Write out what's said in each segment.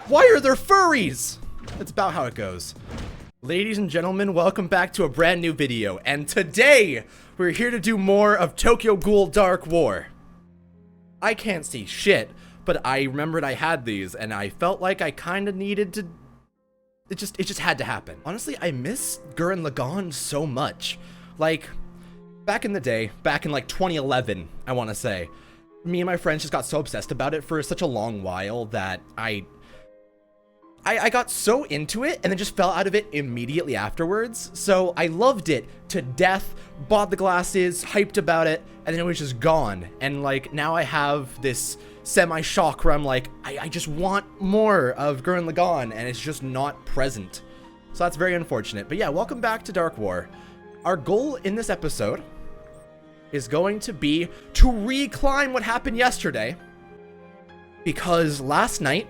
Why are there furries? That's about how it goes. Ladies and gentlemen, welcome back to a brand new video. And today, we're here to do more of Tokyo Ghoul Dark War. I can't see shit, but I remembered I had these, and I felt like I kind of needed to... It just had to happen. Honestly, I miss Gurren Lagann so much. Like, back in the day, back in like 2011, I want to say, me and my friends just got so obsessed about it for such a long while that I got so into it and then just fell out of it immediately afterwards. So I loved it to death, bought the glasses, hyped about it, and then it was just gone. And like now I have this semi-shock where I'm like, I just want more of Gurren Lagann and it's just not present. So that's very unfortunate. But yeah, welcome back to Dark War. Our goal in this episode is going to be to reclaim what happened yesterday, because last night,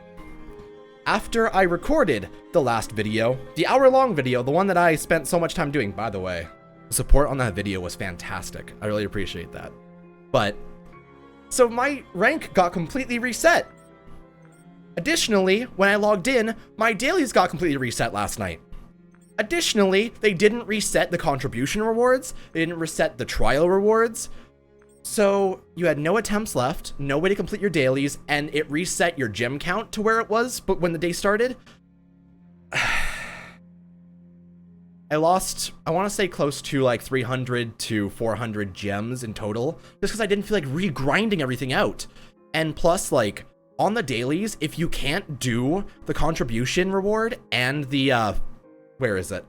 after I recorded the last video, the hour-long video, the one that I spent so much time doing, by the way, the support on that video was fantastic. I really appreciate that. But, so my rank got completely reset. Additionally, when I logged in, my dailies got completely reset last night. Additionally, they didn't reset the contribution rewards, they didn't reset the trial rewards, so you had no attempts left, no way to complete your dailies, and it reset your gem count to where it was, but when the day started, I lost, I want to say close to like 300 to 400 gems in total, just because I didn't feel like re-grinding everything out. And plus, like, on the dailies, if you can't do the contribution reward and the, where is it?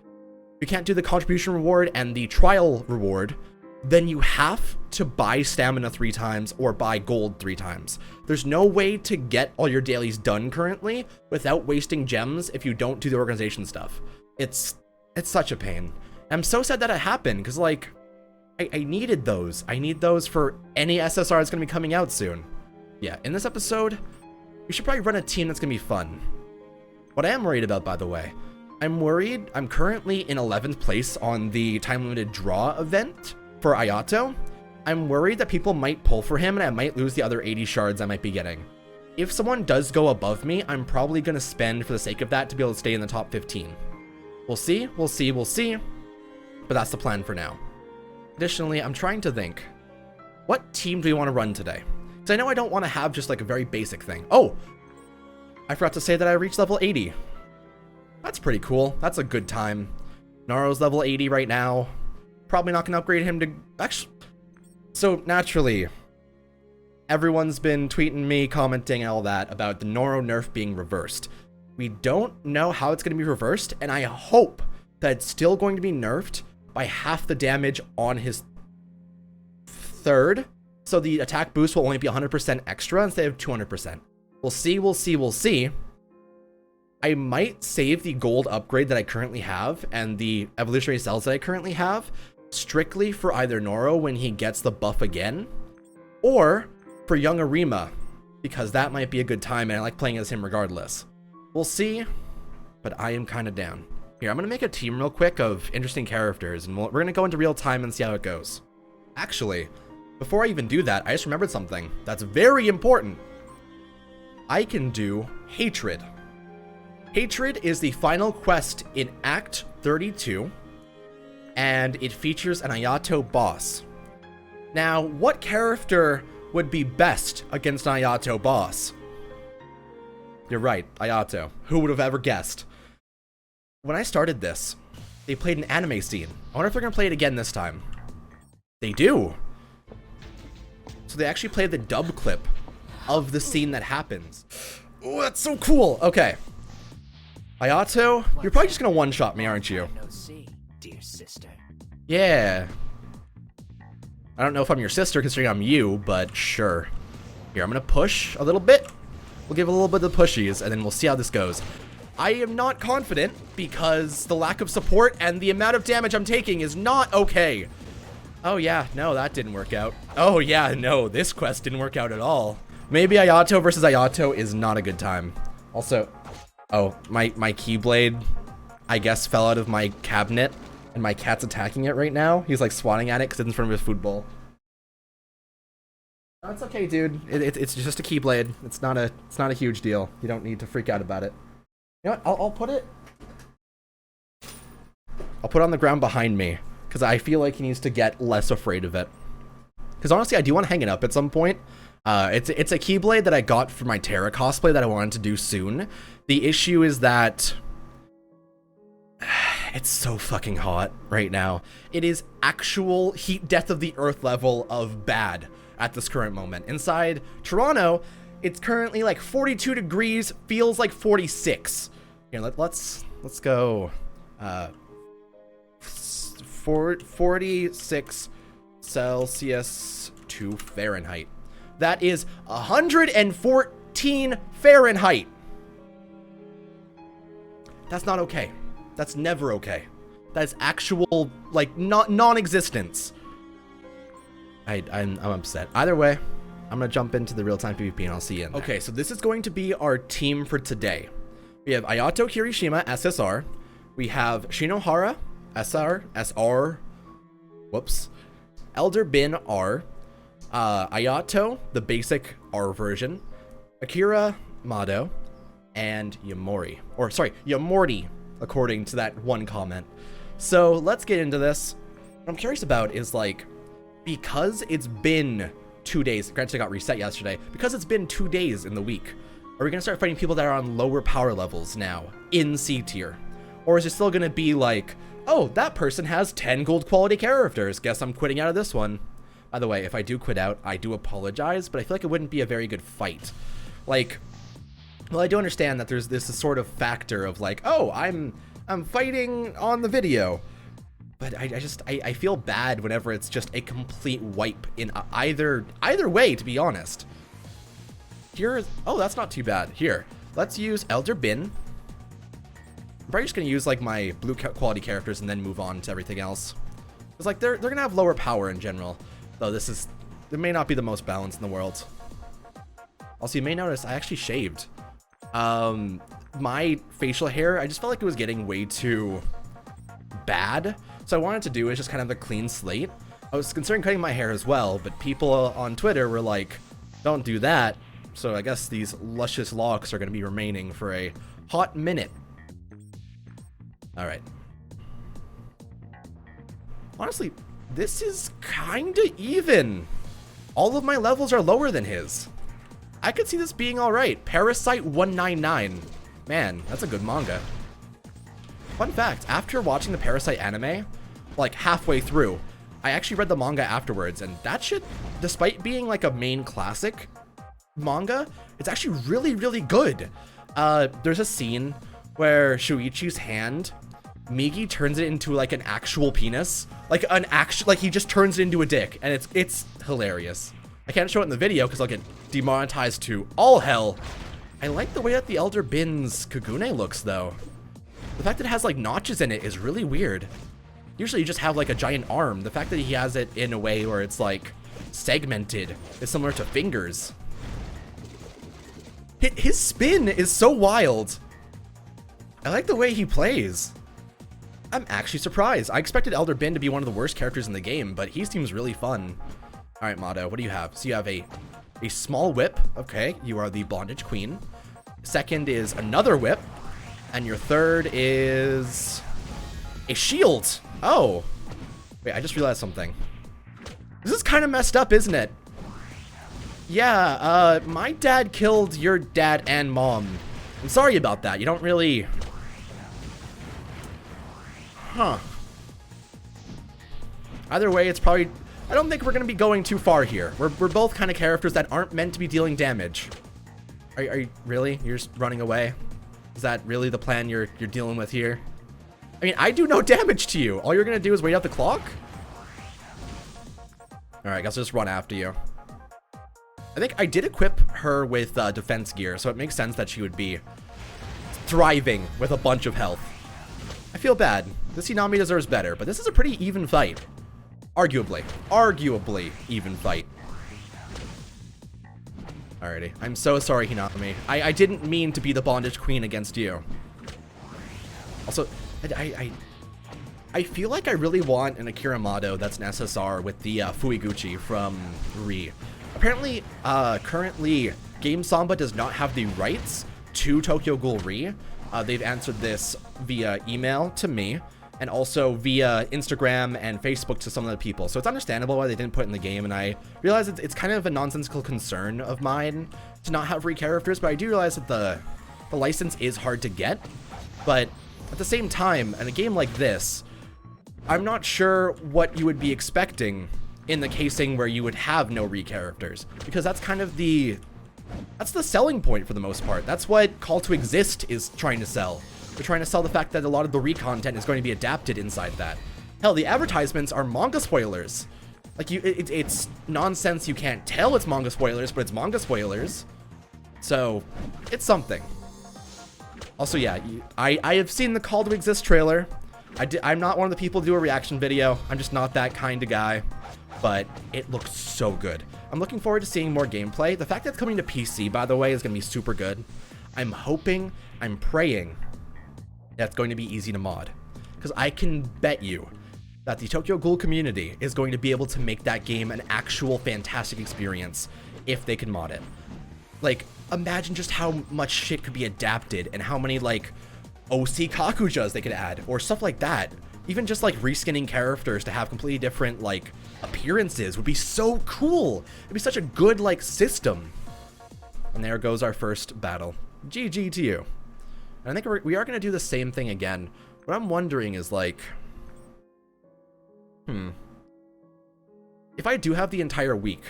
You can't do the contribution reward and the trial reward, then you have to buy stamina 3 times or buy gold 3 times. There's no way to get all your dailies done currently without wasting gems if you don't do the organization stuff. It's such a pain. I'm so sad that it happened, because like, I needed those. I need those for any SSR that's gonna be coming out soon. Yeah, in this episode, we should probably run a team that's gonna be fun. What I am worried about, by the way, I'm worried, I'm currently in 11th place on the time-limited draw event for Ayato. I'm worried that people might pull for him and I might lose the other 80 shards I might be getting. If someone does go above me, I'm probably going to spend for the sake of that to be able to stay in the top 15. We'll see, we'll see, we'll see, but that's the plan for now. Additionally, I'm trying to think, what team do we want to run today? Because I know I don't want to have just like a very basic thing. Oh, I forgot to say that I reached level 80. That's pretty cool. That's a good time. Naru's level 80 right now. Probably not going to upgrade him to... Actually, so naturally, everyone's been tweeting me, commenting and all that about the Noro nerf being reversed. We don't know how it's going to be reversed, and I hope that it's still going to be nerfed by half the damage on his third, so the attack boost will only be 100% extra instead of 200%. We'll see, we'll see, we'll see. I might save the gold upgrade that I currently have and the evolutionary cells that I currently have strictly for either Noro when he gets the buff again, or for young Arima, because that might be a good time and I like playing as him regardless. We'll see, but I am kind of down. Here, I'm going to make a team real quick of interesting characters, and we're going to go into real time and see how it goes. Actually, before I even do that, I just remembered something that's very important. I can do Hatred. Hatred is the final quest in Act 32, and it features an Ayato boss. Now, what character would be best against an Ayato boss? You're right, Ayato. Who would have ever guessed? When I started this, they played an anime scene. I wonder if they're going to play it again this time. They do. So they actually played the dub clip of the scene that happens. Oh, that's so cool. Okay. Ayato, you're probably just gonna one-shot me, aren't you? Yeah. I don't know if I'm your sister considering I'm you, but sure. Here, I'm gonna push a little bit. We'll give a little bit of the pushies, and then we'll see how this goes. I am not confident because the lack of support and the amount of damage I'm taking is not okay. Oh yeah, no, that didn't work out. Oh yeah, no, this quest didn't work out at all. Maybe Ayato versus Ayato is not a good time. Also, oh, my Keyblade, I guess, fell out of my cabinet, and my cat's attacking it right now. He's like swatting at it because it's in front of his food bowl. No, it's okay, dude. It's just a Keyblade. It's not a huge deal. You don't need to freak out about it. You know what? I'll put it on the ground behind me because I feel like he needs to get less afraid of it. Because honestly, I do want to hang it up at some point. It's a Keyblade that I got for my Terra cosplay that I wanted to do soon. The issue is that it's so fucking hot right now. It is actual heat death of the earth level of bad at this current moment. Inside Toronto, it's currently like 42 degrees, feels like 46. Here, let's go 46 Celsius to Fahrenheit. That is 114 Fahrenheit. That's not okay. That's never okay. That is actual, like, non-existence. I'm upset. Either way, I'm gonna jump into the real-time PvP and I'll see you in there. Okay, so this is going to be our team for today. We have Ayato Kirishima, SSR. We have Shinohara, SR. Whoops. Elder Bin, R. Ayato, the basic R version. Akira Mado. And Yamori. Or, sorry, Yamorti, according to that one comment. So, let's get into this. What I'm curious about is, like, because it's been 2 days, granted I got reset yesterday, because it's been 2 days in the week, are we going to start fighting people that are on lower power levels now, in C tier? Or is it still going to be like, oh, that person has 10 gold quality characters, guess I'm quitting out of this one. By the way, if I do quit out, I do apologize, but I feel like it wouldn't be a very good fight. Like, well, I do understand that there's this sort of factor of like, oh, I'm fighting on the video. But I feel bad whenever it's just a complete wipe in either way, to be honest. Here's, oh, that's not too bad. Here, let's use Elder Bin. I'm probably just gonna use like my blue quality characters and then move on to everything else. It's like they're gonna have lower power in general, though it may not be the most balanced in the world. Also, you may notice I actually shaved. My facial hair, I just felt like it was getting way too bad. So I wanted to do is just kind of a clean slate. I was considering cutting my hair as well, but people on Twitter were like, don't do that. So I guess these luscious locks are going to be remaining for a hot minute. All right. Honestly, this is kind of even. All of my levels are lower than his. I could see this being all right. Parasite 199. Man, that's a good manga. Fun fact, after watching the Parasite anime, like halfway through, I actually read the manga afterwards, and that shit, despite being like a main classic manga, it's actually really, really good. There's a scene where Shuichi's hand, Migi turns it into like an actual penis. Like he just turns it into a dick, and it's hilarious. I can't show it in the video because I'll get demonetized to all hell. I like the way that the Elder Bin's Kagune looks, though. The fact that it has like notches in it is really weird. Usually you just have like a giant arm. The fact that he has it in a way where it's like segmented is similar to fingers. His spin is so wild. I like the way he plays. I'm actually surprised. I expected Elder Bin to be one of the worst characters in the game, but he seems really fun. All right, Mado, what do you have? So you have a small whip. Okay, you are the Bondage Queen. Second is another whip. And your third is a shield. Oh, wait, I just realized something. This is kind of messed up, isn't it? Yeah, my dad killed your dad and mom. I'm sorry about that. You don't really... Huh. Either way, it's probably... I don't think we're going to be going too far here. We're both kind of characters that aren't meant to be dealing damage. Are you really? You're just running away? Is that really the plan you're dealing with here? I mean, I do no damage to you. All you're going to do is wait out the clock? Alright, I guess I'll just run after you. I think I did equip her with defense gear, so it makes sense that she would be thriving with a bunch of health. I feel bad. This Hinami deserves better, but this is a pretty even fight. Arguably even fight. Alrighty. I'm so sorry, Hinami. I didn't mean to be the Bondage Queen against you. Also, I feel like I really want an Akira Mado that's an SSR with the Fuiguchi from Ri. Apparently, currently, Game Samba does not have the rights to Tokyo Ghoul Re. They've answered this via email to me, and also via Instagram and Facebook to some of the people. So it's understandable why they didn't put it in the game, and I realize it's kind of a nonsensical concern of mine to not have free characters, but I do realize that the license is hard to get. But at the same time, in a game like this, I'm not sure what you would be expecting in the casing where you would have no re-characters, because that's kind of that's the selling point for the most part. That's what Call to Exist is trying to sell. They're trying to sell the fact that a lot of the re-content is going to be adapted inside that. Hell, the advertisements are manga spoilers. Like, it's nonsense. You can't tell it's manga spoilers, but it's manga spoilers. So, it's something. Also, yeah, I have seen the Call to Exist trailer. I'm not one of the people to do a reaction video. I'm just not that kind of guy. But it looks so good. I'm looking forward to seeing more gameplay. The fact that it's coming to PC, by the way, is going to be super good. I'm hoping, I'm praying that's going to be easy to mod, because I can bet you that the Tokyo Ghoul community is going to be able to make that game an actual fantastic experience if they can mod it. Like, imagine just how much shit could be adapted and how many, like, OC Kakujas they could add or stuff like that. Even just, like, reskinning characters to have completely different, like, appearances would be so cool. It'd be such a good, like, system. And there goes our first battle. GG to you. And I think we are going to do the same thing again. What I'm wondering is, like, if I do have the entire week,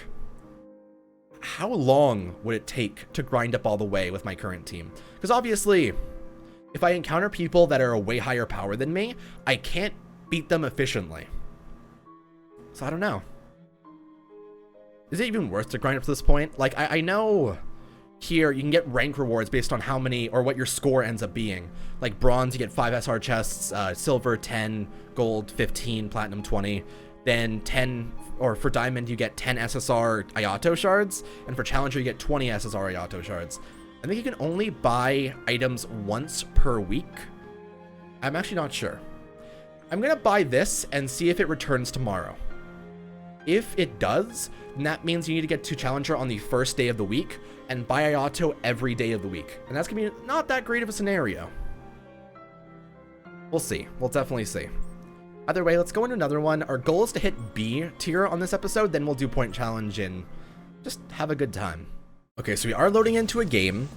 how long would it take to grind up all the way with my current team? Because obviously, if I encounter people that are a way higher power than me, I can't beat them efficiently. So I don't know. Is it even worth to grind up to this point? Like, I know here you can get rank rewards based on how many or what your score ends up being. Like bronze, you get 5 SR chests, silver 10, gold 15, platinum 20, then 10, or for diamond you get 10 SSR Ayato shards, and for challenger you get 20 SSR Ayato shards. I think you can only buy items once per week. I'm actually not sure. I'm gonna buy this and see if it returns tomorrow. If it does, then that means you need to get to Challenger on the first day of the week and buy Ayato every day of the week. And that's gonna be not that great of a scenario. We'll see. We'll definitely see. Either way, let's go into another one. Our goal is to hit B tier on this episode, then we'll do point challenge and just have a good time. Okay, so we are loading into a game.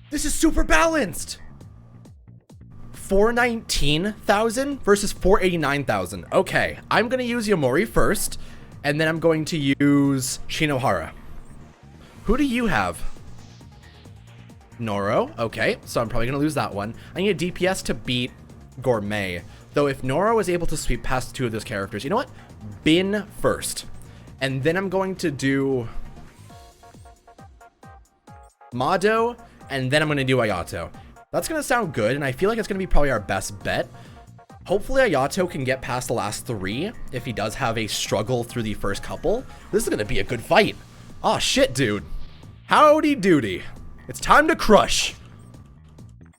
This is super balanced! 419,000 versus 489,000. Okay, I'm gonna use Yomori first, and then I'm going to use Shinohara. Who do you have? Noro. Okay, so I'm probably gonna lose that one. I need a DPS to beat Gourmet. Though if Noro is able to sweep past 2 of those characters, you know what? Bin first. And then I'm going to do Mado, and then I'm gonna do Ayato. That's going to sound good, and I feel like it's going to be probably our best bet. Hopefully Ayato can get past the last 3 if he does have a struggle through the first couple. This is going to be a good fight. Oh shit, dude. Howdy doody. It's time to crush.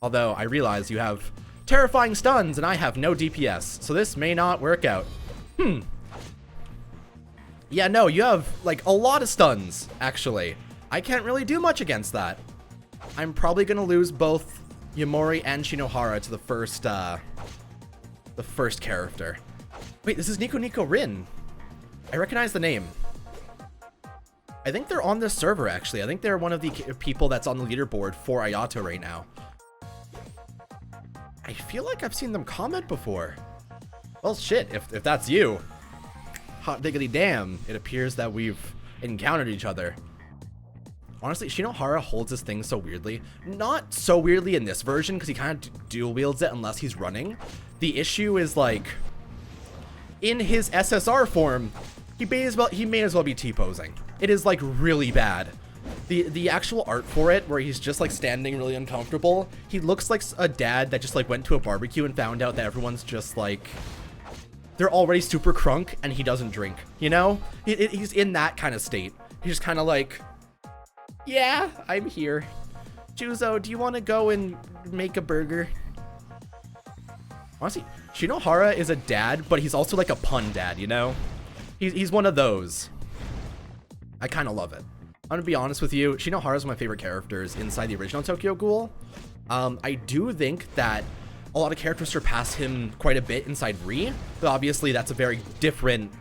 Although I realize you have terrifying stuns and I have no DPS, so this may not work out. Yeah, no, you have like a lot of stuns, actually. I can't really do much against that. I'm probably going to lose both Yomori and Shinohara to the first character. Wait, this is Nico Nico Rin. I recognize the name. I think they're on this server, actually. I think they're one of the people that's on the leaderboard for Ayato right now. I feel like I've seen them comment before. Well, shit, if that's you. Hot diggity damn, it appears that we've encountered each other. Honestly, Shinohara holds his thing so weirdly. Not so weirdly in this version, because he kind of dual wields it unless he's running. The issue is, like, in his SSR form, he may as well be T-posing. It is, like, really bad. The actual art for it, where he's just, like, standing really uncomfortable, he looks like a dad that just, like, went to a barbecue and found out that everyone's just, like, they're already super crunk, and he doesn't drink, you know? He's in that kind of state. He's just kind of like, yeah, I'm here. Juzo, do you want to go and make a burger? Honestly, Shinohara is a dad, but he's also like a pun dad, you know? He's one of those. I kind of love it. I'm gonna be honest with you, Shinohara is one of my favorite characters inside the original Tokyo Ghoul. I do think that a lot of characters surpass him quite a bit inside Ri, but obviously that's a very different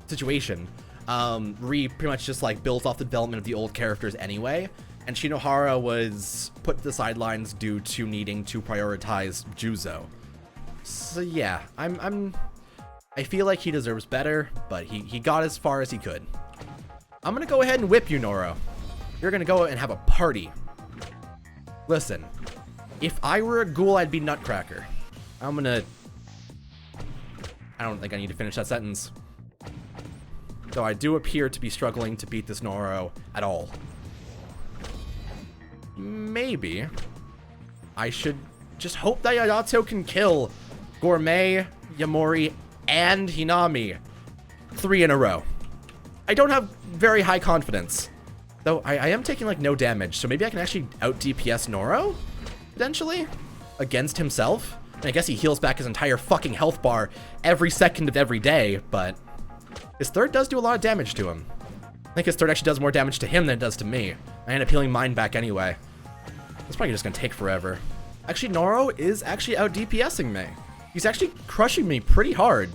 situation. Ri pretty much just like built off the development of the old characters anyway, and Shinohara was put to the sidelines due to needing to prioritize Juzo. So yeah, I feel like he deserves better, but he got as far as he could. I'm gonna go ahead and whip you, Noro. You're gonna go and have a party. Listen, if I were a ghoul, I'd be Nutcracker. I don't think I need to finish that sentence. Though I do appear to be struggling to beat this Noro at all. Maybe I should just hope that Ayato can kill Gourmet, Yamori, and Hinami 3 in a row. I don't have very high confidence, though I am taking like no damage, so maybe I can actually out DPS Noro, potentially, against himself. And I guess he heals back his entire fucking health bar every second of every day, but his third does do a lot of damage to him. I think his third actually does more damage to him than it does to me. I end up healing mine back anyway. It's probably just gonna take forever. Actually, Noro is actually out DPSing me. He's actually crushing me pretty hard.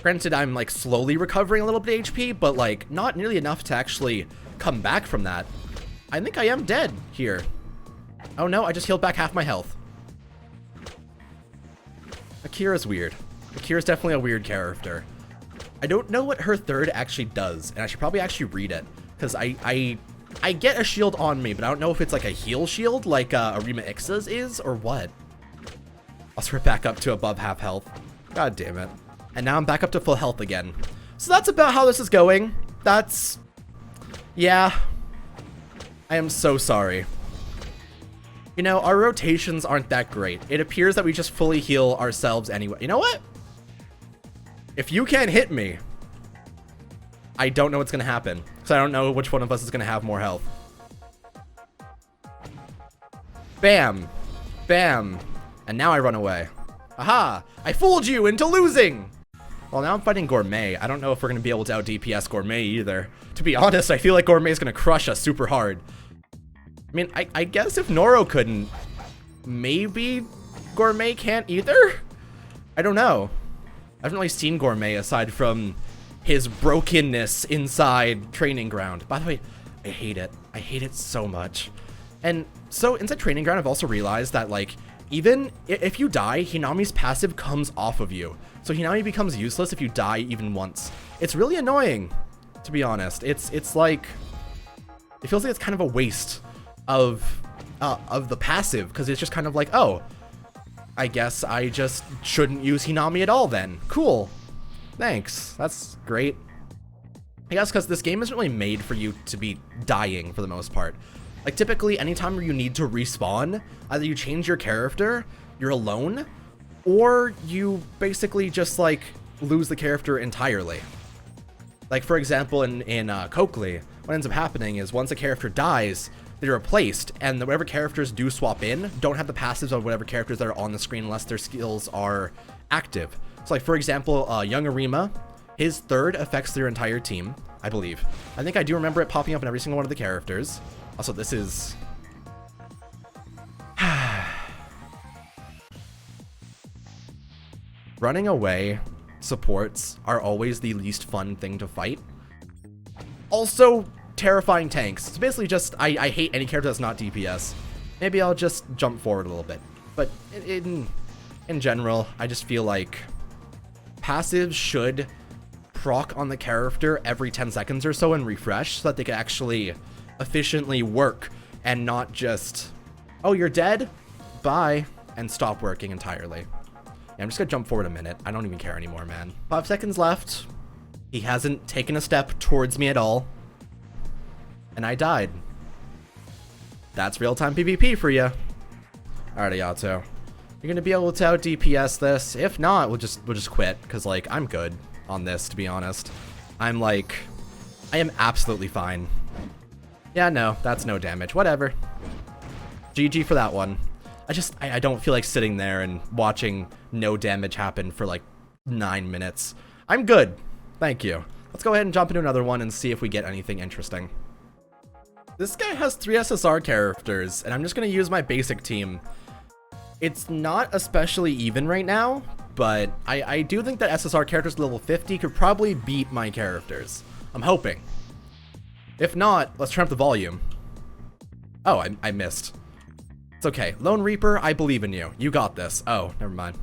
Granted, I'm like slowly recovering a little bit of HP, but like not nearly enough to actually come back from that. I think I am dead here. Oh no, I just healed back half my health. Akira's weird. Akira's definitely a weird character. I don't know what her third actually does, and I should probably actually read it, because I get a shield on me, but I don't know if it's like a heal shield like Arima Ixa's is, or what. I'll sprint back up to above half health. God damn it. And now I'm back up to full health again. So that's about how this is going. Yeah. I am so sorry. You know, our rotations aren't that great. It appears that we just fully heal ourselves anyway. You know what? If you can't hit me, I don't know what's gonna happen. So I don't know which one of us is gonna have more health. Bam. Bam. And now I run away. Aha! I fooled you into losing! Well, now I'm fighting Gourmet. I don't know if we're going to be able to out DPS Gourmet either. To be honest, I feel like Gourmet is going to crush us super hard. I mean, I guess if Noro couldn't, maybe Gourmet can't either? I don't know. I haven't really seen Gourmet aside from his brokenness inside Training Ground. By the way, I hate it. I hate it so much. And so inside Training Ground, I've also realized that, like, even if you die, Hinami's passive comes off of you. So Hinami becomes useless if you die even once. It's really annoying, to be honest. It's like, it feels like it's kind of a waste of the passive, because it's just kind of like, oh, I guess I just shouldn't use Hinami at all then. Cool. Thanks. That's great. I guess because this game isn't really made for you to be dying for the most part. Like, typically, anytime you need to respawn, either you change your character, you're alone, or you basically just, like, lose the character entirely. Like, for example, in Cosplay, what ends up happening is once a character dies, they're replaced, and whatever characters do swap in don't have the passives of whatever characters that are on the screen unless their skills are active. So, like, for example, young Arima, his third affects their entire team, I believe. I think I do remember it popping up in every single one of the characters. Also, this is... Running away supports are always the least fun thing to fight. Also, terrifying tanks. It's basically just, I hate any character that's not DPS. Maybe I'll just jump forward a little bit. But in general, I just feel like passives should proc on the character every 10 seconds or so and refresh so that they can actually efficiently work and not just, oh, you're dead? Bye. And stop working entirely. Yeah, I'm just gonna jump forward a minute. I don't even care anymore, man. 5 seconds left. He hasn't taken a step towards me at all. And I died. That's real-time PvP for you. Alright, Ayato. You're gonna be able to out DPS this. If not, we'll just quit, because like I'm good on this, to be honest. I am absolutely fine. Yeah, no, that's no damage. Whatever. GG for that one. I don't feel like sitting there and watching no damage happen for like 9 minutes. I'm good. Thank you. let's go ahead and jump into another one and see if we get anything interesting. This guy has 3 SSR characters, and I'm just going to use my basic team. It's not especially even right now, but I do think that SSR characters level 50 could probably beat my characters. I'm hoping. If not, let's turn up the volume. Oh, I missed. It's okay. Lone Reaper, I believe in you. You got this. Oh, never mind.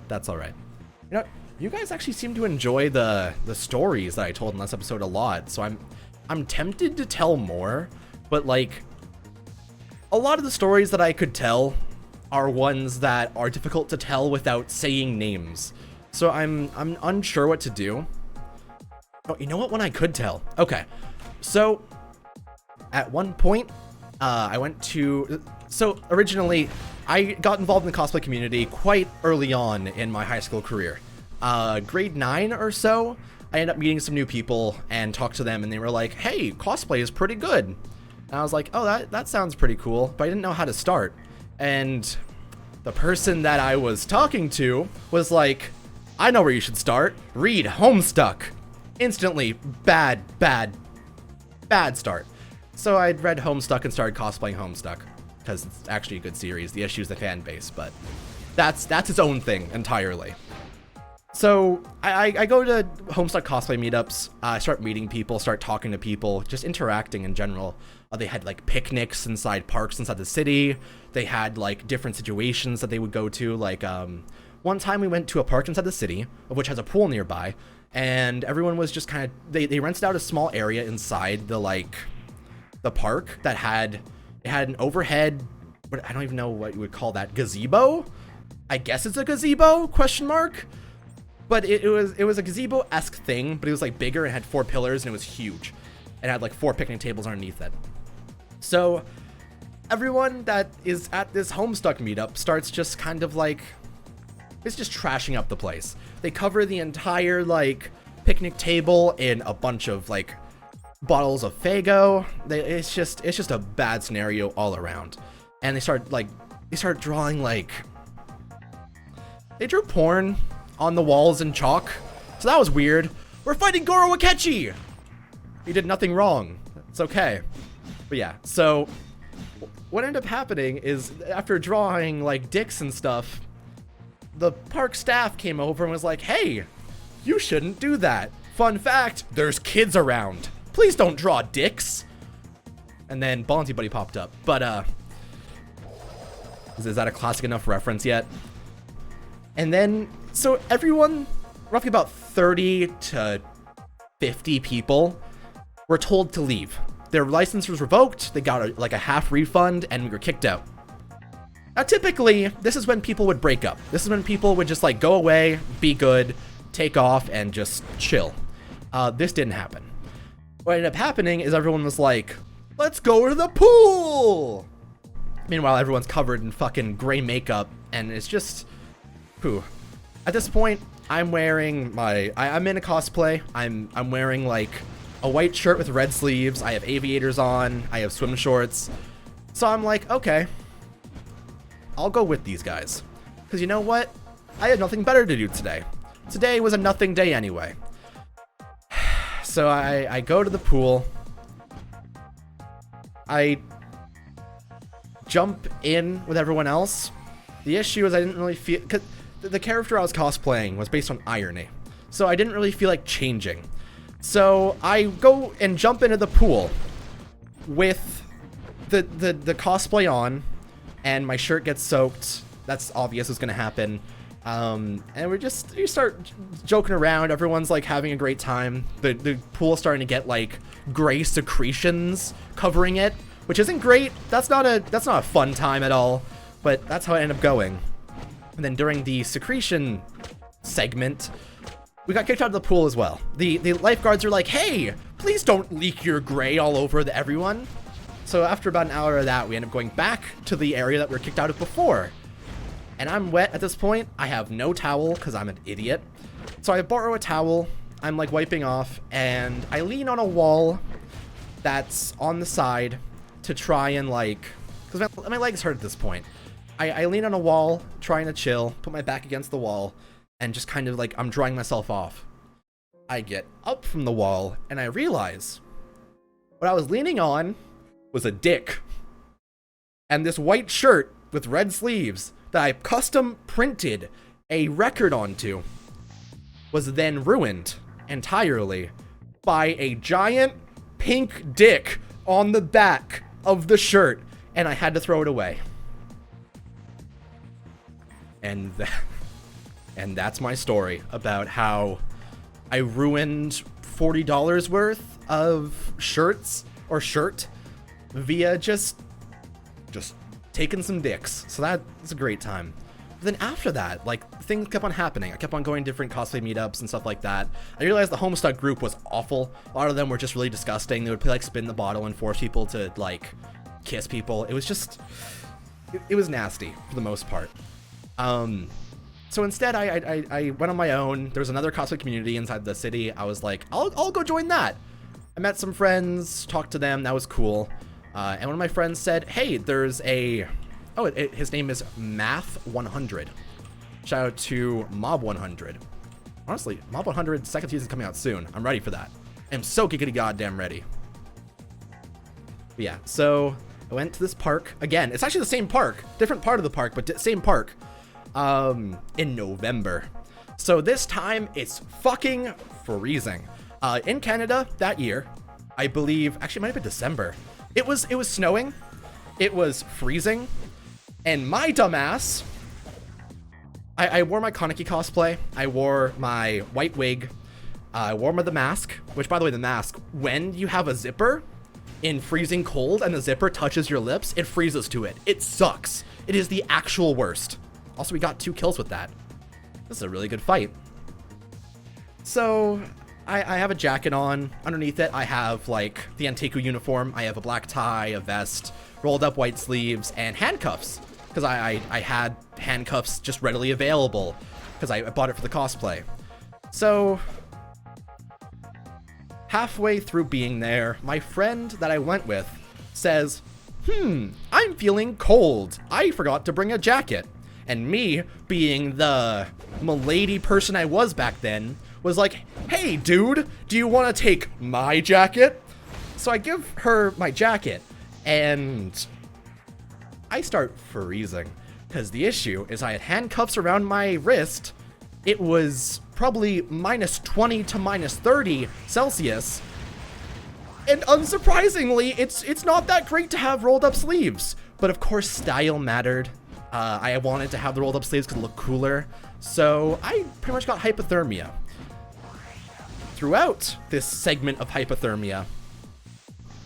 That's alright. You know, you guys actually seem to enjoy the stories that I told in last episode a lot, so I'm tempted to tell more, but like, a lot of the stories that I could tell are ones that are difficult to tell without saying names. So I'm unsure what to do. Oh, you know what one I could tell? Okay. So at one point, I went to, so originally I got involved in the cosplay community quite early on in my high school career. Grade 9 or so, I ended up meeting some new people and talked to them, and they were like, hey, cosplay is pretty good. And I was like, oh, that sounds pretty cool, but I didn't know how to start. And the person that I was talking to was like, I know where you should start. Read Homestuck. Instantly, bad start. So I read Homestuck and started cosplaying Homestuck, because it's actually a good series. The issue's the fan base, but that's its own thing entirely. So I go to Homestuck cosplay meetups, I start meeting people, start talking to people, just interacting in general. They had like picnics inside parks inside the city. They had like different situations that they would go to. Like one time we went to a park inside the city, of which has a pool nearby, and everyone was just kind of, they rented out a small area inside the park that had, it had an overhead, but I don't even know what you would call that, gazebo? I guess it's a gazebo, question mark? But it was a gazebo-esque thing, but it was like bigger and had 4 pillars and it was huge. It had like 4 picnic tables underneath it. So everyone that is at this Homestuck meetup starts just kind of like, it's just trashing up the place. They cover the entire like picnic table in a bunch of like bottles of Faygo. It's just a bad scenario all around. And they start drawing like, they drew porn on the walls in chalk. So that was weird. We're fighting Goro Akechi! He did nothing wrong. It's okay. But yeah, so what ended up happening is after drawing like dicks and stuff, the park staff came over and was like, hey, you shouldn't do that. Fun fact, there's kids around. Please don't draw dicks. And then Bonzi Buddy popped up. But is that a classic enough reference yet? And then, so everyone, roughly about 30 to 50 people, were told to leave. Their license was revoked, they got like a half refund, and we were kicked out. Now typically, this is when people would break up. This is when people would just like go away, be good, take off, and just chill. This didn't happen. What ended up happening is everyone was like, let's go to the pool! Meanwhile, everyone's covered in fucking gray makeup, and it's just, whew. At this point, I'm wearing I'm in a cosplay. I'm wearing like a white shirt with red sleeves. I have aviators on. I have swim shorts. So I'm like, okay, I'll go with these guys. Because you know what? I had nothing better to do today. Today was a nothing day anyway. So I go to the pool. I jump in with everyone else. The issue is I didn't really feel, because the character I was cosplaying was based on irony, so I didn't really feel like changing. So I go and jump into the pool with the cosplay on, and my shirt gets soaked. That's obvious what's gonna happen. And we start joking around. Everyone's like having a great time. The pool's starting to get like gray secretions covering it, which isn't great. That's not a fun time at all. But that's how it ended up going. And then during the secretion segment, we got kicked out of the pool as well. The lifeguards are like, hey, please don't leak your gray all over everyone. So after about an hour of that, we end up going back to the area that we were kicked out of before. And I'm wet at this point. I have no towel because I'm an idiot. So I borrow a towel. I'm like wiping off, and I lean on a wall that's on the side to try and like, because my legs hurt at this point. I lean on a wall, trying to chill, put my back against the wall, and just kind of like, I'm drying myself off. I get up from the wall and I realize what I was leaning on was a dick. And this white shirt with red sleeves that I custom printed a record onto was then ruined entirely by a giant pink dick on the back of the shirt, and I had to throw it away. And that's my story about how I ruined $40 worth of shirts or shirt via just taking some dicks. So that's a great time. But then after that, like, things kept on happening. I kept on going to different cosplay meetups and stuff like that. I realized the Homestuck group was awful. A lot of them were just really disgusting. They would play like spin the bottle and force people to like kiss people. It was just, it was nasty for the most part. So instead I went on my own. There was another cosplay community inside the city. I was like, I'll go join that. I met some friends, talked to them. That was cool. And one of my friends said, hey, there's a, his name is Math 100. Shout out to Mob 100. Honestly, Mob 100 second season coming out soon. I'm ready for that. I'm so giggity goddamn ready. But yeah, so I went to this park again. It's actually the same park, different part of the park, but same park. In November. So this time it's fucking freezing. In Canada that year, I believe, actually it might have been December. It was snowing. It was freezing. And my dumbass, I wore my Kaneki cosplay. I wore my white wig. I wore the mask, which by the way, the mask, when you have a zipper in freezing cold and the zipper touches your lips, it freezes to it. It sucks. It is the actual worst. Also, we got 2 kills with that. This is a really good fight. So, I have a jacket on. Underneath it, I have, like, the Anteku uniform. I have a black tie, a vest, rolled up white sleeves, and handcuffs. Because I had handcuffs just readily available. Because I bought it for the cosplay. So, halfway through being there, my friend that I went with says, I'm feeling cold. I forgot to bring a jacket. And me, being the milady person I was back then, was like, hey dude, do you want to take my jacket? So I give her my jacket, and I start freezing. Because the issue is I had handcuffs around my wrist. It was probably -20 to -30 Celsius. And unsurprisingly, it's not that great to have rolled up sleeves. But of course, style mattered. I wanted to have the rolled up sleeves because it looked cooler. So I pretty much got hypothermia. Throughout this segment of hypothermia,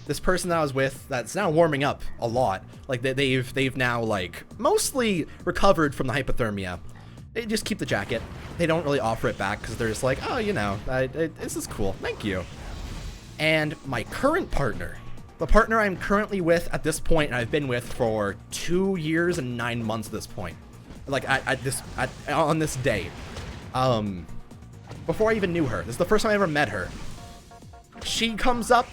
this person that I was with, that's now warming up a lot. Like they've now like mostly recovered from the hypothermia. They just keep the jacket. They don't really offer it back because they're just like, oh, you know, this is cool. Thank you. And my current partner, the partner I'm currently with at this point, and I've been with for 2 years and 9 months at this point, like on this day, before I even knew her, this is the first time I ever met her. She comes up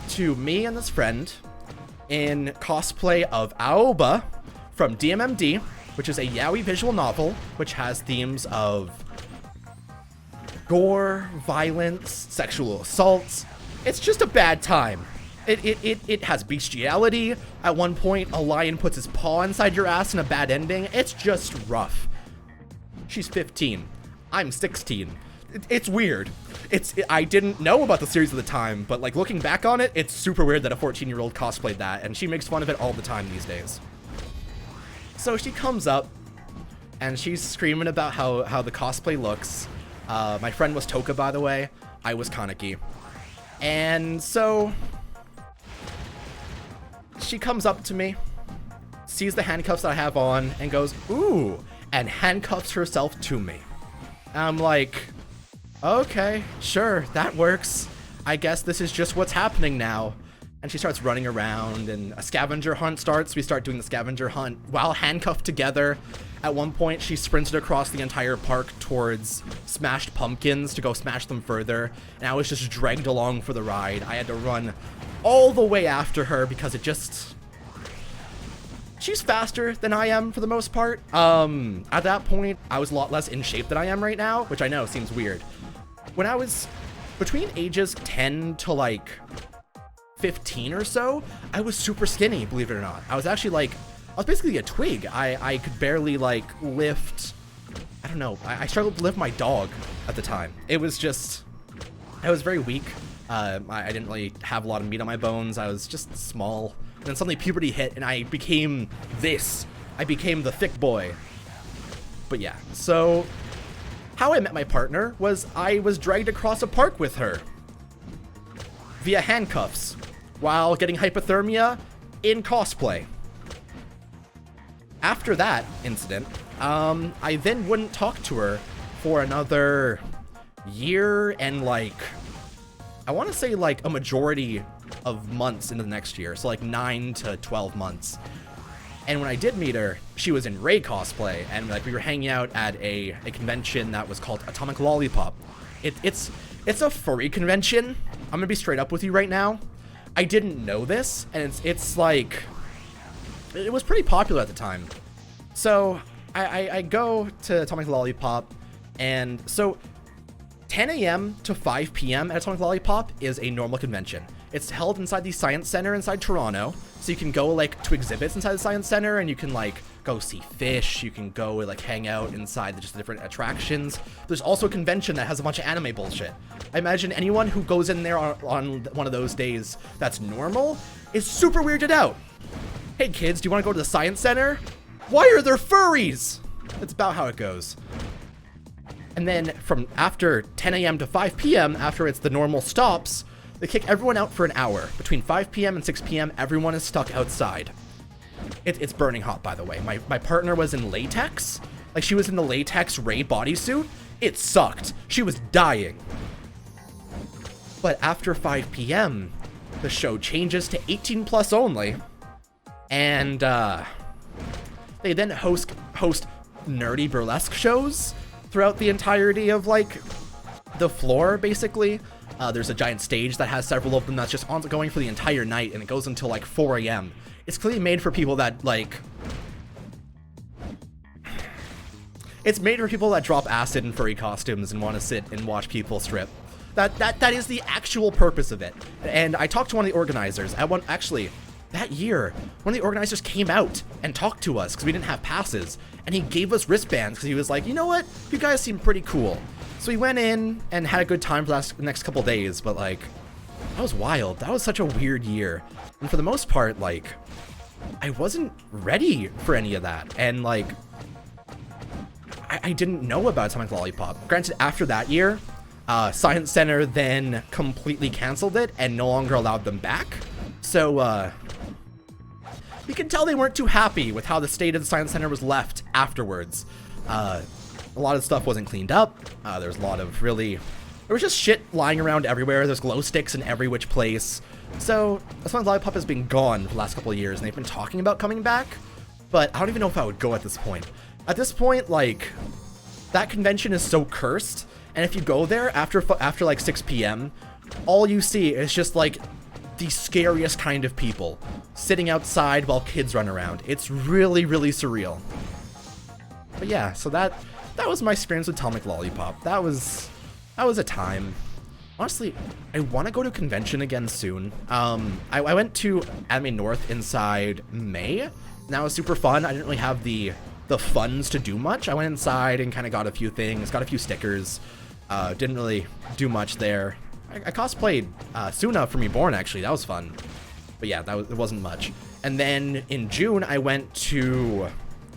to me and this friend in cosplay of Aoba from DMMD, which is a yaoi visual novel, which has themes of gore, violence, sexual assaults. It's just a bad time. It has bestiality. At one point, a lion puts his paw inside your ass in a bad ending. It's just rough. She's 15. I'm 16. It's weird. I didn't know about the series at the time, but like looking back on it, it's super weird that a 14-year-old cosplayed that, and she makes fun of it all the time these days. So she comes up, and she's screaming about how the cosplay looks. My friend was Toka, by the way. I was Kaneki. And so she comes up to me, sees the handcuffs that I have on, and goes, ooh, and handcuffs herself to me. And I'm like, okay, sure, that works. I guess this is just what's happening now. And she starts running around, and a scavenger hunt starts. We start doing the scavenger hunt while handcuffed together. At one point, she sprinted across the entire park towards smashed pumpkins to go smash them further, and I was just dragged along for the ride. I had to run all the way after her because it just... She's faster than I am for the most part. At that point, I was a lot less in shape than I am right now, which I know seems weird. When I was between ages 10 to like 15 or so, I was super skinny, believe it or not. I was actually like, I was basically a twig. I could barely like lift, I don't know, I struggled to lift my dog at the time. It was just, I was very weak. I didn't really have a lot of meat on my bones. I was just small. And then suddenly puberty hit and I became this. I became the thick boy. But yeah, so how I met my partner was I was dragged across a park with her via handcuffs while getting hypothermia in cosplay. After that incident, I then wouldn't talk to her for another year and like, I want to say like a majority of months into the next year. So like 9 to 12 months. And when I did meet her, she was in Ray cosplay, and like we were hanging out at a convention that was called Atomic Lollipop. It's a furry convention. I'm gonna be straight up with you right now. I didn't know this, and it's like, it was pretty popular at the time. So I go to Atomic Lollipop, and so 10 a.m. to 5 p.m. at Atomic Lollipop is a normal convention. It's held inside the Science Center inside Toronto, so you can go like to exhibits inside the Science Center, and you can like go see fish, you can go like hang out inside just the different attractions. There's also a convention that has a bunch of anime bullshit. I imagine anyone who goes in there on one of those days that's normal is super weirded out. Hey kids, do you want to go to the Science Center? Why are there furries? That's about how it goes. And then from after 10 a.m. to 5 p.m., after it's the normal stops, they kick everyone out for an hour. Between 5 p.m. and 6 p.m., everyone is stuck outside. It's burning hot, by the way. My partner was in latex. Like, she was in the latex Ray bodysuit. It sucked. She was dying. But after 5 p.m., the show changes to 18 plus only. And they then host nerdy burlesque shows throughout the entirety of, like, the floor, basically. There's a giant stage that has several of them that's just ongoing for the entire night, and it goes until, like, 4 a.m. It's clearly made for people that, like... It's made for people that drop acid in furry costumes and want to sit and watch people strip. That is the actual purpose of it. And I talked to one of the organizers. Actually, that year, one of the organizers came out and talked to us because we didn't have passes. And he gave us wristbands because he was like, you know what? You guys seem pretty cool. So we went in and had a good time for the next couple days, but like, that was wild. That was such a weird year. And for the most part, like, I wasn't ready for any of that. And like, I didn't know about Atomic Lollipop. Granted, after that year, Science Center then completely canceled it and no longer allowed them back. So, you can tell they weren't too happy with how the state of the Science Center was left afterwards. A lot of stuff wasn't cleaned up. There was a lot of there was just shit lying around everywhere. There's glow sticks in every which place. So, Atomic Lollipop has been gone for the last couple of years, and they've been talking about coming back, but I don't even know if I would go at this point. At this point, like, that convention is so cursed, and if you go there after like 6 p.m., all you see is just like the scariest kind of people sitting outside while kids run around. It's really, really surreal. But yeah, so that was my experience with Atomic Lollipop. That was a time. Honestly, I want to go to a convention again soon. I went to Anime North inside May, and that was super fun. I didn't really have the funds to do much. I went inside and kind of got a few things, got a few stickers. Didn't really do much there. I cosplayed Suna from Reborn, actually. That was fun. But yeah, it wasn't much. And then in June, I went to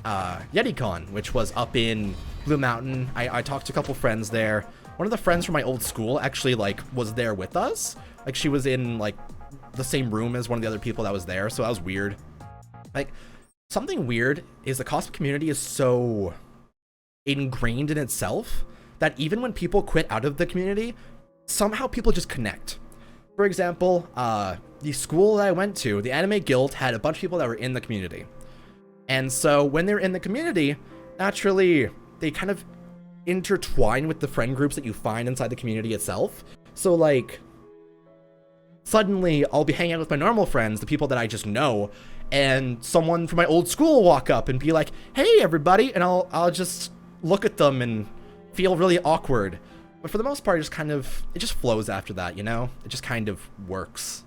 YetiCon, which was up in Blue Mountain. I talked to a couple friends there. One of the friends from my old school actually, like, was there with us. Like, she was in, like, the same room as one of the other people that was there, so that was weird. Like, something weird is the cosplay community is so ingrained in itself that even when people quit out of the community, somehow people just connect. For example, the school that I went to, the Anime Guild, had a bunch of people that were in the community. And so when they're in the community, naturally, they kind of intertwine with the friend groups that you find inside the community itself. So, like, suddenly I'll be hanging out with my normal friends, the people that I just know, and someone from my old school will walk up and be like, hey, everybody, and I'll just look at them and feel really awkward. But for the most part, it just flows after that, you know? It just kind of works.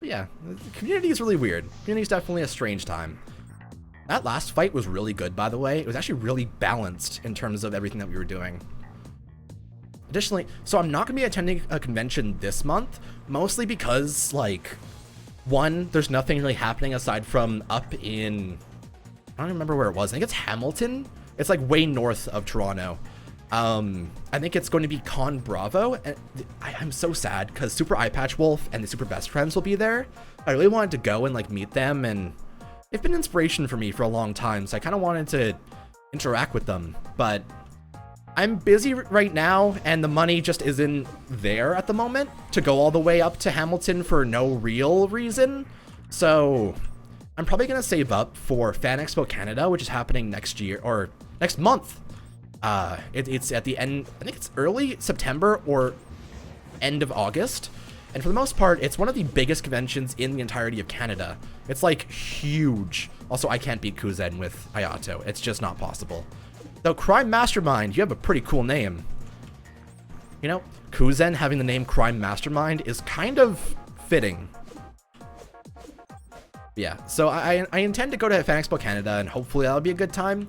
But yeah, the community is really weird. Community is definitely a strange time. That last fight was really good, by the way. It was actually really balanced in terms of everything that we were doing. Additionally, so I'm not going to be attending a convention this month, mostly because, like, one, there's nothing really happening aside from up in, I don't remember where it was. I think it's Hamilton. It's like way north of Toronto. I think it's going to be Con Bravo, and I'm so sad because Super Eye Patch Wolf and the Super Best Friends will be there. I really wanted to go and like meet them, and they've been inspiration for me for a long time, so I kind of wanted to interact with them, but I'm busy right now, and the money just isn't there at the moment to go all the way up to Hamilton for no real reason. So I'm probably going to save up for Fan Expo Canada, which is happening next year, or next month. It's at the end, I think it's early September or end of August. And for the most part, it's one of the biggest conventions in the entirety of Canada. It's like huge. Also, I can't beat Kuzen with Ayato. It's just not possible. Though Crime Mastermind, you have a pretty cool name. You know, Kuzen having the name Crime Mastermind is kind of fitting. Yeah, so I intend to go to Fan Expo Canada, and hopefully that'll be a good time.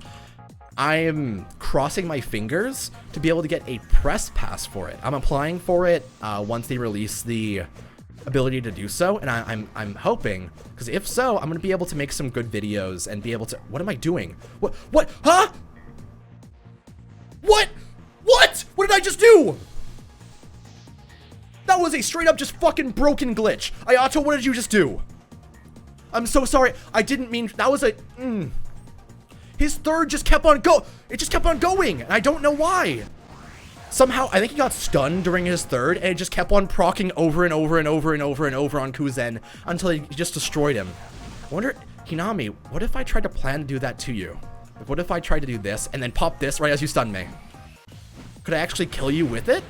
I am crossing my fingers to be able to get a press pass for it. I'm applying for it once they release the ability to do so, and I'm hoping, because if so, I'm going to be able to make some good videos and be able to... What am I doing? What? Huh? What? What did I just do? That was a straight up just fucking broken glitch. Ayato, what did you just do? I'm so sorry. I didn't mean... That was a... His third just kept on It just kept on going, and I don't know why. Somehow, I think he got stunned during his third, and it just kept on proccing over and over and over and over and over on Kuzen until he just destroyed him. I wonder, Hinami, what if I tried to plan to do that to you? Like, what if I tried to do this and then pop this right as you stun me? Could I actually kill you with it?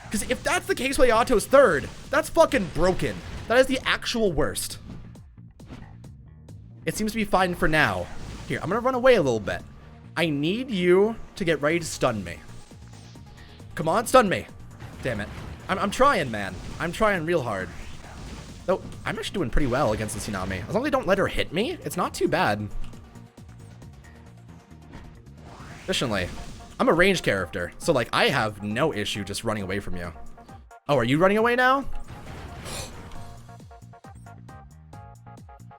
Because if that's the case with Ayato's third, that's fucking broken. That is the actual worst. It seems to be fine for now. Here, I'm gonna run away a little bit. I need you to get ready to stun me. Come on, stun me. Damn it. I'm trying, man. I'm trying real hard. Though, I'm actually doing pretty well against the Tsunami. As long as they don't let her hit me, it's not too bad. Additionally, I'm a ranged character, so like I have no issue just running away from you. Oh, are you running away now?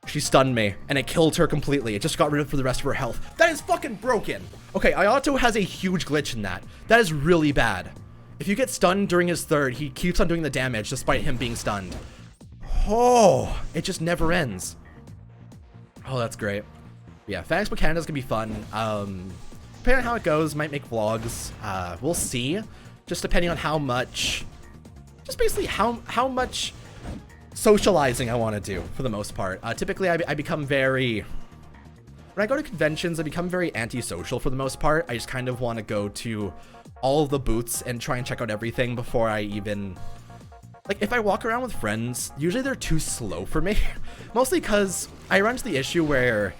She stunned me, and it killed her completely. It just got rid of her for the rest of her health. That is fucking broken. Okay, Ayato has a huge glitch in that. That is really bad. If you get stunned during his third, he keeps on doing the damage despite him being stunned. Oh, it just never ends. Oh, that's great. Yeah, Fan Expo Canada's gonna be fun. Depending on how it goes, might make vlogs. We'll see. Just depending on how much... Just basically how much... socializing I want to do for the most part. Typically I become very, when I go to conventions, I become very antisocial for the most part. I just kind of want to go to all of the booths and try and check out everything before I even, like, if I walk around with friends, usually they're too slow for me. Mostly because I run into the issue where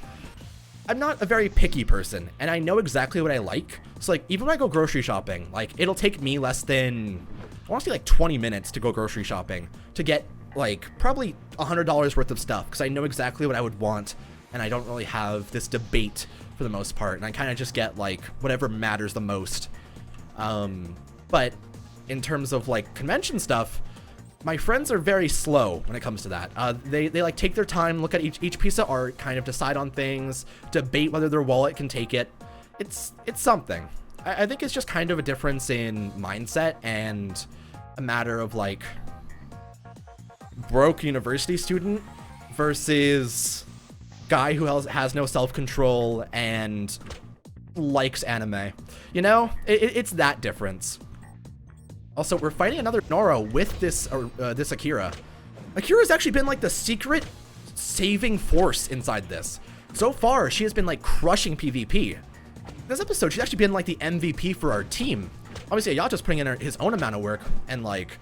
I'm not a very picky person and I know exactly what I like. So like, even when I go grocery shopping, like it'll take me less than, I want to say like 20 minutes to go grocery shopping to get like probably $100 worth of stuff, because I know exactly what I would want, and I don't really have this debate for the most part, and I kind of just get like whatever matters the most. But in terms of like convention stuff, my friends are very slow when it comes to that. They like take their time, look at each piece of art, kind of decide on things, debate whether their wallet can take it. It's something. I think it's just kind of a difference in mindset and a matter of like broke university student versus guy who has no self-control and likes anime. You know, it's that difference. Also, we're fighting another Noro with this this Akira. Akira's actually been like the secret saving force inside this. So far, she has been like crushing PvP. This episode, she's actually been like the MVP for our team. Obviously, Ayato's putting in his own amount of work, and like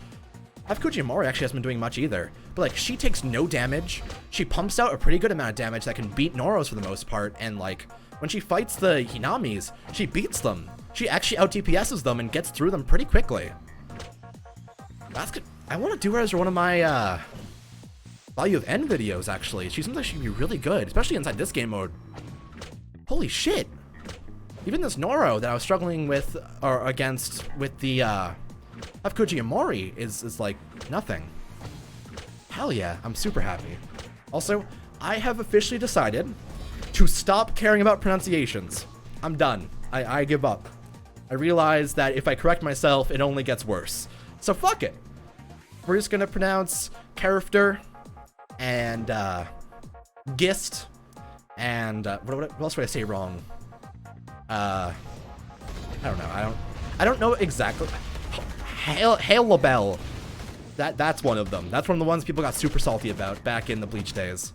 Fujimori actually hasn't been doing much either, but like she takes no damage. She pumps out a pretty good amount of damage that can beat Noros for the most part, and like when she fights the Hinamis, she beats them. she actually out DPSs them and gets through them pretty quickly. That's good. I want to do her as one of my value of N videos, actually. She seems like she'd be really good, especially inside this game mode. Holy shit. Even this Noro that I was struggling with, or against, with the Fukuji Amori is like nothing. Hell yeah, I'm super happy. Also, I have officially decided to stop caring about pronunciations. I'm done. I give up. I realize that if I correct myself, it only gets worse. So fuck it. We're just gonna pronounce character and gist and what else would I say wrong? I don't know. I don't know exactly. Hail LaBelle. That's one of them. That's one of the ones people got super salty about back in the Bleach days.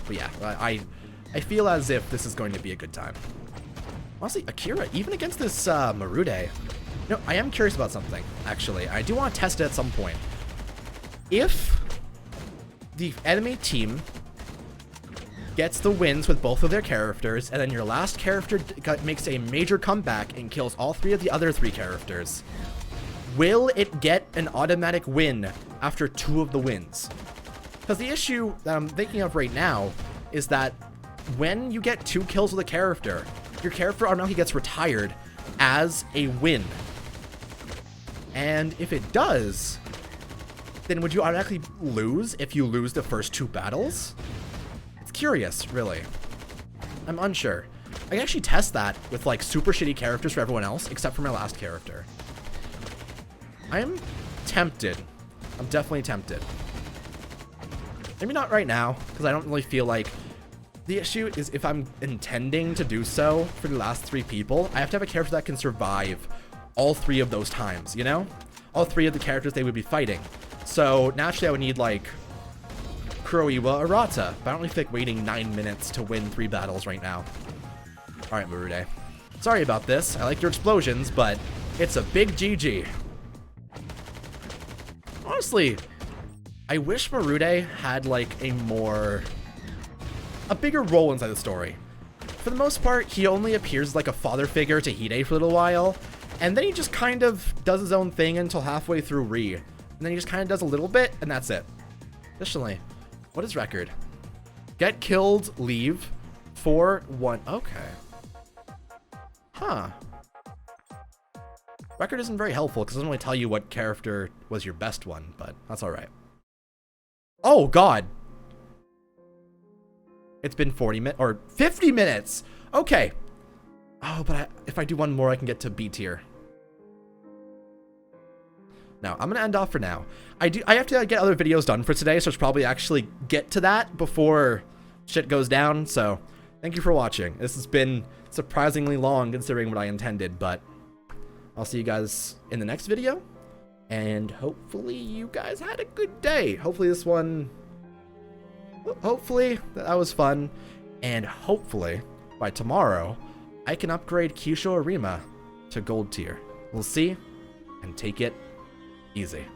But yeah, I feel as if this is going to be a good time. Honestly, Akira, even against this Marude, you know, I am curious about something, actually. I do want to test it at some point. If the enemy team gets the wins with both of their characters, and then your last character makes a major comeback and kills all three of the other three characters, will it get an automatic win after 2 of the wins? Because the issue that I'm thinking of right now is that when you get 2 kills with a character, your character automatically gets retired as a win. And if it does, then would you automatically lose if you lose the first 2 battles? It's curious, really. I'm unsure. I can actually test that with like super shitty characters for everyone else, except for my last character. I'm tempted. I'm definitely tempted. Maybe not right now, because I don't really feel like... The issue is if I'm intending to do so for the last 3 people, I have to have a character that can survive all 3 of those times, you know? All 3 of the characters they would be fighting. So naturally I would need like Kuroiwa or Arata, but I don't really feel like waiting 9 minutes to win 3 battles right now. Alright, Marude. Sorry about this. I like your explosions, but it's a big GG. Honestly, I wish Marude had like a bigger role inside the story. For the most part, he only appears like a father figure to Hide for a little while, and then he just kind of does his own thing until halfway through Re, and then he just kind of does a little bit, and that's it. Additionally, what is record? Get killed, leave, 4-1. Okay. Huh. Record isn't very helpful because it doesn't really tell you what character was your best one, but that's alright. Oh god! It's been 40 minutes, or 50 minutes! Okay. Oh, but if I do one more, I can get to B tier. Now, I'm gonna end off for now. I have to get other videos done for today, so I should probably actually get to that before shit goes down, so thank you for watching. This has been surprisingly long considering what I intended, but I'll see you guys in the next video, and hopefully you guys had a good day. Hopefully this one... Hopefully that was fun, and hopefully by tomorrow I can upgrade Kyusho Arima to gold tier. We'll see, and take it easy.